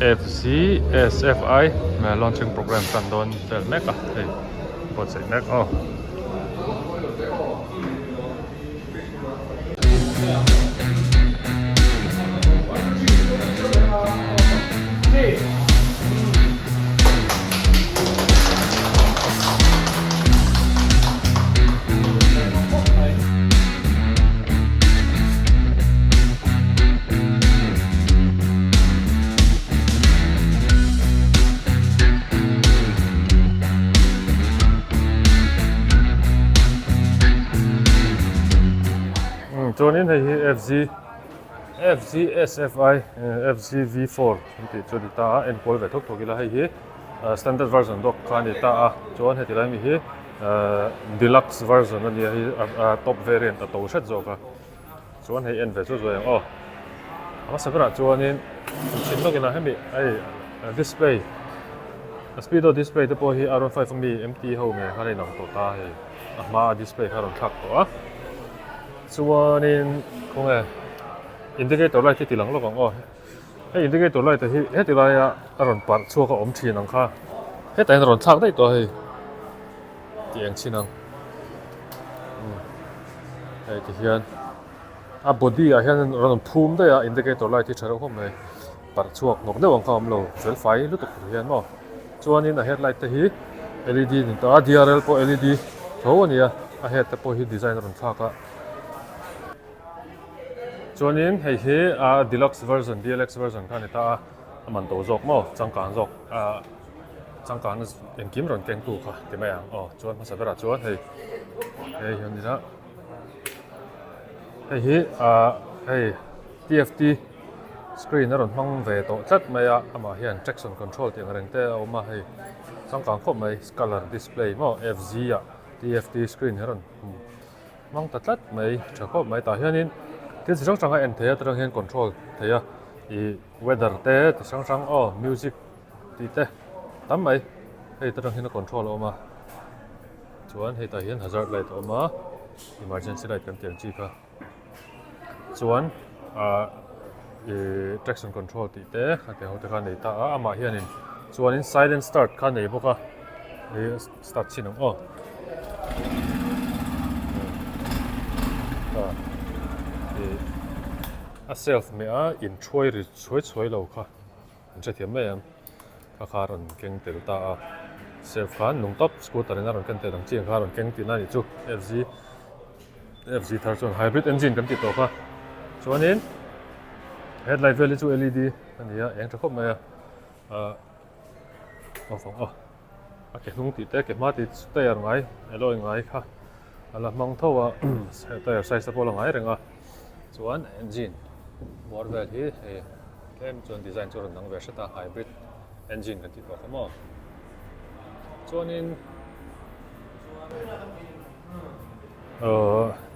FZ-S Fi launching program kan don tel mek hey pot sai mek oh Jonin hei FZ-S Fi FZ V4 thì cho đi ta en pol ve thok thokila hei standard version dok khani ta chon heti lai mi hi deluxe version ani hi top variant to shet zo ka chon hei en ve zo zo yang oh ama sabra chonin chin no gina hemi ai display speedo display te po hi around 5 mi empty ho me khani nang to ta hei ma display kharon thak to chuanin kung indicator light ti lang lo kong oh he indicator light hi he ti lai a ron par chu ka om thin ang kha he tai ron thak dai to hei tiang chinang hei ti hian a body a hian ron phum dai a indicator light ti tharo khom mai par chuak ngok de wang kham lo fel fai lu tuk hian mo chuanin a headlight te hi LED ni ta DRL po LED tho ania a head te po hi design ron thaka chuanin hei hi deluxe version DLX version khani ta man to jok mo changkang jok changkang en kim ron keng tu kha ti mai oh chuan ma sabera chuan hei hian ni ra hei hi hei TFT screen ron hmang ve to chat mai ama hian traction control ti reng te oma hei changkang khop mai color display mo FZ TFT screen ron mang ta tlat mai thakop mai ta hianin cái gì trong anh thấy trong hiện control thấy à, thì weather thế thì sang music thì thế, tắm mấy, hay trong hiện control mà, chuan hay tại hiện hazard light mà, emergency light cần tiền chi cả, chuan traction control thì thế, cái hậu cái này ta mà hiện chuan in silent start cái này bốc à, start xin không, self me in choi ri choi lo kha che thiam me am kha kha ron keng tel ta self khan nung top scooter na ron kan te dang chi kha ron keng ti na ni chu FZ thar hybrid engine kan ti to kha chuanin headlight value chu LED ania eng thakop me ke nung ti te ke ma ti te ar ngai aloi ngai kha ala mang thawa tire size po la ngai renga chuan engine more vel hi kem chuan design chu ron nang ve ta hybrid engine kan ti to khamo chuanin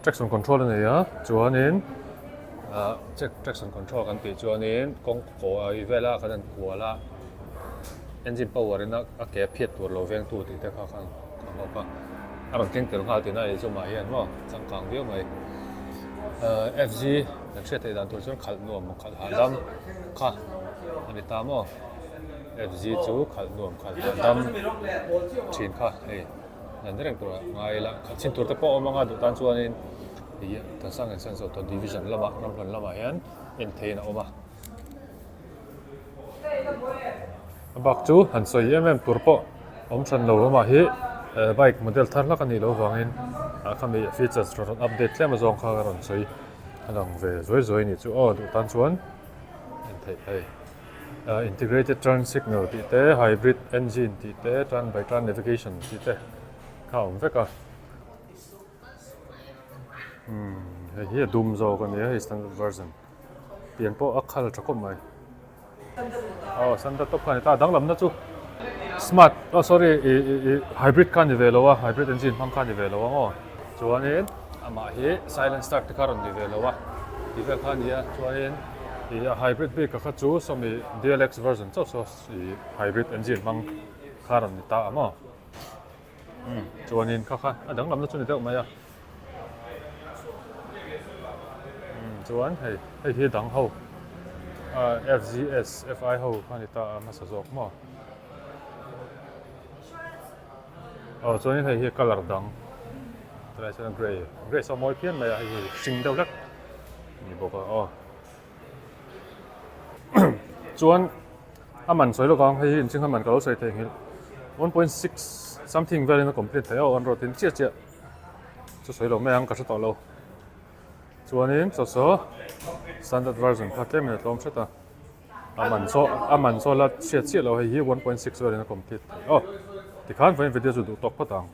traction control này á chuanin check traction control kan ti chuanin kong ko ai vela kan ko la engine power na a ke phiat tur lo veng tu ti te kha khan khamo pa aron keng tel kha ti na chu ma hian mo changkang viu mai FZ nan che te dan tur chuan khal nuam khal halam kha ani ta mo FZ chu khal nuam khal dam thin kha hei nan reng tur ngai la khal chin tur te po manga du tan chuanin hi ta sang en sense to division lama ramhlon lama hian en theina oma bak chu han soi tur po om than lo ma hi bike model thar la kan ni lo wangin khami features ron update tlem zong kha ron soi anang ve zoi ni chu du tan chuan en thei hei integrated turn signal ti te hybrid engine ti te turn by turn navigation ti te kha om veka hi dum zo kan ni standard version pian po akhal thakop mai standard top kan ta dang lam na chu smart sorry hybrid kan ni ve lo hybrid engine phang kan ni ve lo chuanin ama hi silent start te karon ni ve lo ti ve khan ya chuanin hybrid be ka chu somi DLX version so hybrid engine phang karon ni ta ama chuanin kha adang lam na chu ni te ma ya chuan hei hi dang ho FZ-S Fi ho hani ta ma sa zok mo cho nên thầy color dang đây là gray sao mỗi phiên mà sinh đâu lắc ni boko chuan mình soi lo gang hei in ching mình kalau soi thei hil 1.6 something very na complete theo on road in chia chia chu soi lo me ang ka sa to lo chuan in so standard version ka tlem na tlom chata mình so la chia chia lo hei 1.6 very na complete ti khan video chu du tok patang